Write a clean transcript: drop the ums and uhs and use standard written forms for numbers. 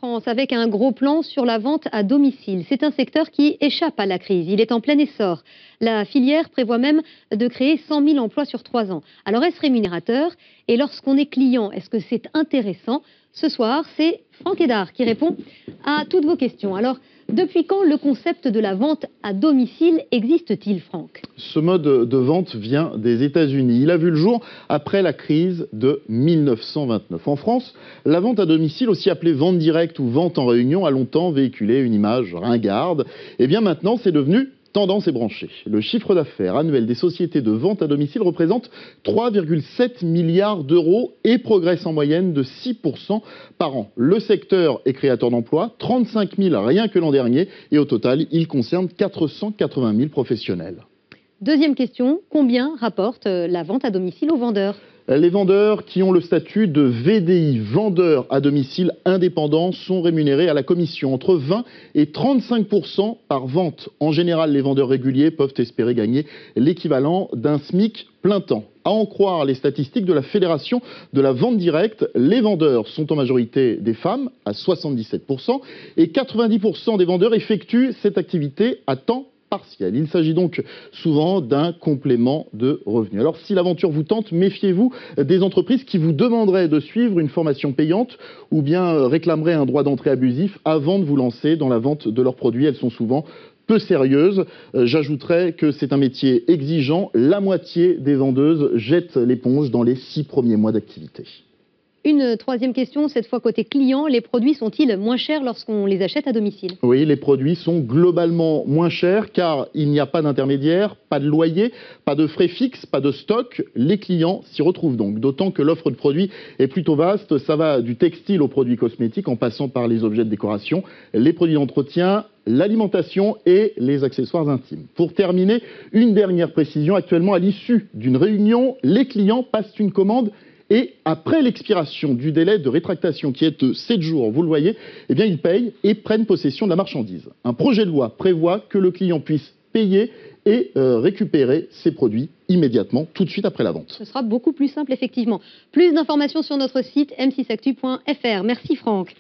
France avec un gros plan sur la vente à domicile. C'est un secteur qui échappe à la crise. Il est en plein essor. La filière prévoit même de créer 100 000 emplois sur 3 ans. Alors est-ce rémunérateur? Et lorsqu'on est client, est-ce que c'est intéressant? Ce soir, c'est Franck Hédard qui répond à toutes vos questions. Alors, depuis quand le concept de la vente à domicile existe-t-il, Franck? Ce mode de vente vient des États-Unis. Il a vu le jour après la crise de 1929. En France, la vente à domicile, aussi appelée vente directe ou vente en réunion, a longtemps véhiculé une image ringarde. Et bien maintenant, c'est devenu tendance et branchée. Le chiffre d'affaires annuel des sociétés de vente à domicile représente 3,7 milliards d'euros et progresse en moyenne de 6% par an. Le secteur est créateur d'emplois, 35 000 rien que l'an dernier, et au total, il concerne 480 000 professionnels. Deuxième question, combien rapporte la vente à domicile aux vendeurs? Les vendeurs qui ont le statut de VDI, vendeurs à domicile indépendants, sont rémunérés à la commission entre 20 et 35% par vente. En général, les vendeurs réguliers peuvent espérer gagner l'équivalent d'un SMIC plein temps. À en croire les statistiques de la Fédération de la vente directe, les vendeurs sont en majorité des femmes, à 77%, et 90% des vendeurs effectuent cette activité à temps partiel. Il s'agit donc souvent d'un complément de revenus. Alors si l'aventure vous tente, méfiez-vous des entreprises qui vous demanderaient de suivre une formation payante ou bien réclameraient un droit d'entrée abusif avant de vous lancer dans la vente de leurs produits. Elles sont souvent peu sérieuses. J'ajouterais que c'est un métier exigeant. La moitié des vendeuses jettent l'éponge dans les 6 premiers mois d'activité. Une troisième question, cette fois côté client, les produits sont-ils moins chers lorsqu'on les achète à domicile? Oui, les produits sont globalement moins chers car il n'y a pas d'intermédiaire, pas de loyer, pas de frais fixes, pas de stock. Les clients s'y retrouvent donc, d'autant que l'offre de produits est plutôt vaste. Ça va du textile aux produits cosmétiques en passant par les objets de décoration, les produits d'entretien, l'alimentation et les accessoires intimes. Pour terminer, une dernière précision. Actuellement, à l'issue d'une réunion, les clients passent une commande et après l'expiration du délai de rétractation qui est de 7 jours, vous le voyez, eh bien ils payent et prennent possession de la marchandise. Un projet de loi prévoit que le client puisse payer et récupérer ses produits immédiatement, tout de suite après la vente. Ce sera beaucoup plus simple, effectivement. Plus d'informations sur notre site m6actu.fr. Merci Franck.